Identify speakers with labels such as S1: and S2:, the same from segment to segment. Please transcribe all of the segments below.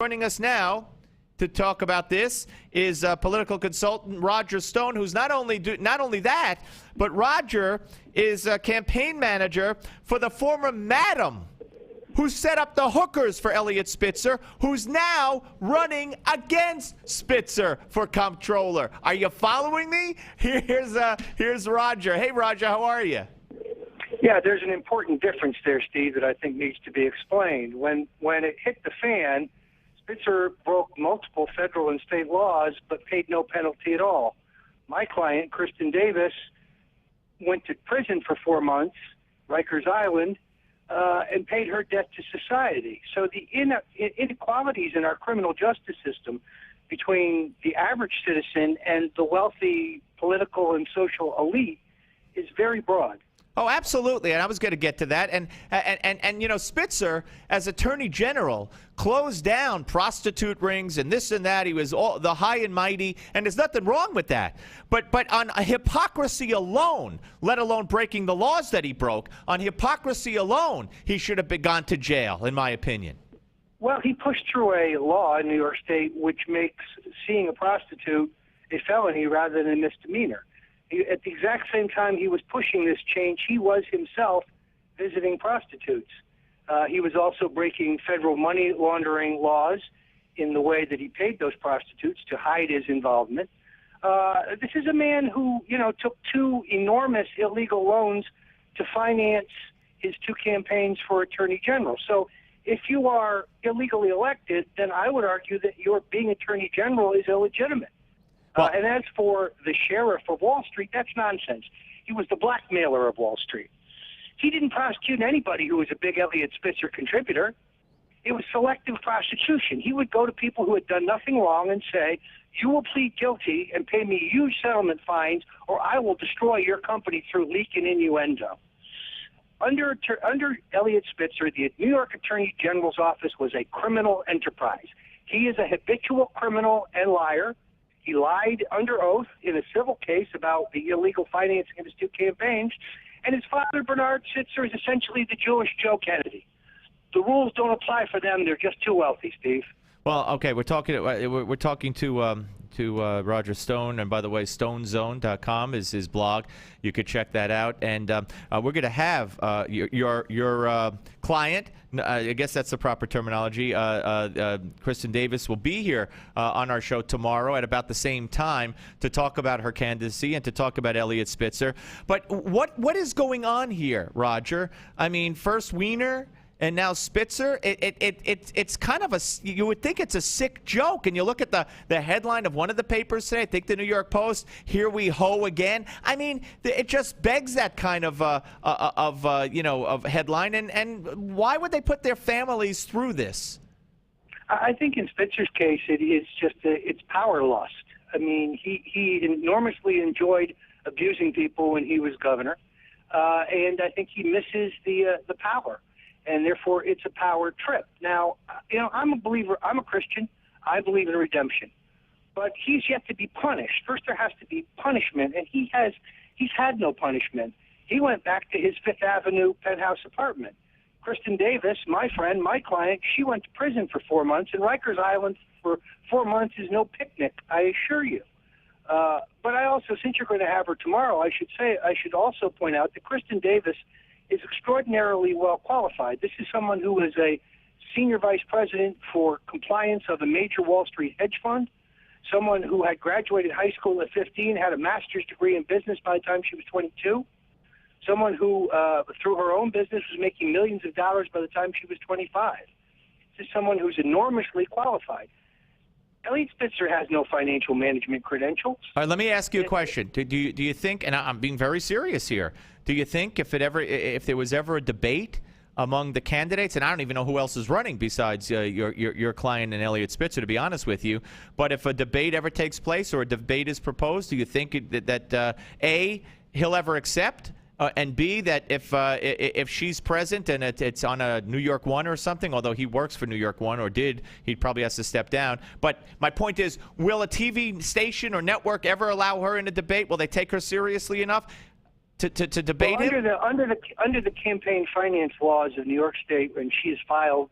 S1: Joining us now to talk about this is political consultant Roger Stone, who's not only that, but Roger is a campaign manager for the former madam who set up the hookers for Elliot Spitzer, who's now running against Spitzer for comptroller. Are you following me? Here's Roger. Hey, Roger, how are you?
S2: Yeah, there's an important difference there, Steve, that I think needs to be explained. When it hit the fan, Spitzer broke multiple federal and state laws but paid no penalty at all. My client, Kristen Davis, went to prison for 4 months, Rikers Island, and paid her debt to society. So the inequalities in our criminal justice system between the average citizen and the wealthy political and social elite is very broad.
S1: Oh, absolutely, and I was going to get to that. And you know, Spitzer, as Attorney General, closed down prostitute rings and this and that. He was all the high and mighty, and there's nothing wrong with that. But on a hypocrisy alone, let alone breaking the laws that he broke, on hypocrisy alone, he should have gone to jail, in my opinion.
S2: Well, he pushed through a law in New York State which makes seeing a prostitute a felony rather than a misdemeanor. At the exact same time he was pushing this change, he was himself visiting prostitutes. He was also breaking federal money laundering laws in the way that he paid those prostitutes to hide his involvement. This is a man who, took 2 enormous illegal loans to finance his 2 campaigns for Attorney General. So if you are illegally elected, then I would argue that your being Attorney General is illegitimate. And as for the sheriff of Wall Street, that's nonsense. He was the blackmailer of Wall Street. He didn't prosecute anybody who was a big Elliot Spitzer contributor. It was selective prosecution. He would go to people who had done nothing wrong and say, you will plead guilty and pay me huge settlement fines, or I will destroy your company through leak and innuendo. Under Elliot Spitzer, the New York Attorney General's office was a criminal enterprise. He is a habitual criminal and liar. He lied under oath in a civil case about the illegal financing of his 2 campaigns, and his father, Bernard Spitzer, is essentially the Jewish Joe Kennedy. The rules don't apply for them; they're just too wealthy, Steve. Well,
S1: okay, we're talking to Roger Stone, and by the way, stonezone.com is his blog. You could check that out, and we're going to have your client. I guess that's the proper terminology. Kristen Davis will be here on our show tomorrow at about the same time to talk about her candidacy and to talk about Elliot Spitzer. But what is going on here, Roger? I mean, first Wiener and now Spitzer. It's kind of you would think it's a sick joke. And you look at the headline of one of the papers today, I think the New York Post, "Here we ho again." I mean, it just begs that kind of headline. And why would they put their families through this?
S2: I think in Spitzer's case, it's power lust. I mean, he enormously enjoyed abusing people when he was governor, and I think he misses the power. And therefore, it's a power trip. Now, I'm a believer. I'm a Christian. I believe in redemption. But he's yet to be punished. First, there has to be punishment, and he's had no punishment. He went back to his Fifth Avenue penthouse apartment. Kristen Davis, my friend, my client, she went to prison for 4 months, and Rikers Island for 4 months is no picnic, I assure you. But I also, since you're going to have her tomorrow, I should also point out that Kristen Davis is extraordinarily well qualified. This is someone who is a senior vice president for compliance of a major Wall Street hedge fund, someone who had graduated high school at 15, had a master's degree in business by the time she was 22, someone who, through her own business, was making millions of dollars by the time she was 25. This is someone who's enormously qualified. Elliot Spitzer has no financial management credentials.
S1: All right, let me ask you a question. Do you think, and I'm being very serious here, do you think if there was ever a debate among the candidates, and I don't even know who else is running besides your client and Elliot Spitzer, to be honest with you, but if a debate ever takes place or a debate is proposed, do you think that A, he'll ever accept, and B, that if she's present and it's on a New York One or something, although he works for New York One or did, he probably has to step down. But my point is, will a TV station or network ever allow her in a debate? Will they take her seriously enough to debate him?
S2: Under the campaign finance laws of New York State, and she filed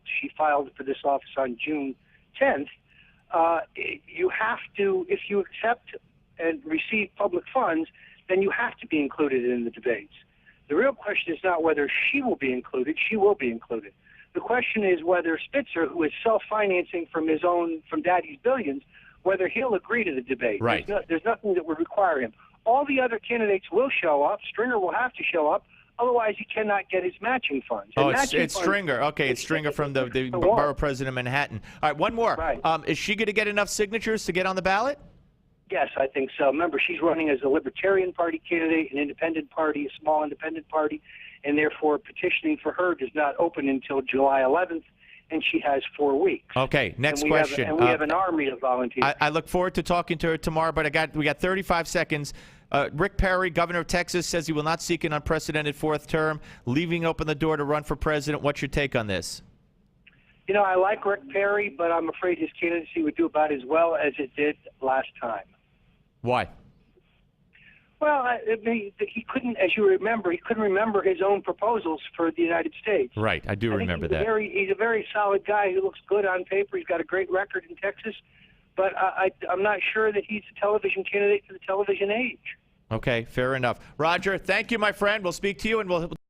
S2: for this office on June 10th, you have to, if you accept and receive public funds, then you have to be included in the debates. The real question is not whether she will be included. She will be included. The question is whether Spitzer, who is self-financing from Daddy's billions, whether he'll agree to the debate.
S1: Right.
S2: There's nothing that would require him. All the other candidates will show up. Stringer will have to show up. Otherwise, he cannot get his matching funds.
S1: Oh, it's Stringer. Okay, it's Stringer from the borough president of Manhattan. All right, one more.
S2: Right.
S1: Is she going to get enough signatures to get on the ballot?
S2: Yes, I think so. Remember, she's running as a Libertarian Party candidate, an independent party, a small independent party, and therefore petitioning for her does not open until July 11th, and she has 4 weeks.
S1: Okay, next question.
S2: We have an army of volunteers.
S1: I look forward to talking to her tomorrow, but we got 35 seconds. Rick Perry, governor of Texas, says he will not seek an unprecedented 4th term, leaving open the door to run for president. What's your take on this?
S2: You know, I like Rick Perry, but I'm afraid his candidacy would do about as well as it did last time.
S1: Why?
S2: Well, he couldn't, as you remember, he couldn't remember his own proposals for the United States.
S1: Right, I do remember that.
S2: He's a very solid guy who looks good on paper. He's got a great record in Texas, but I'm not sure that he's a television candidate for the television age.
S1: Okay, fair enough. Roger, thank you, my friend. We'll speak to you, and we'll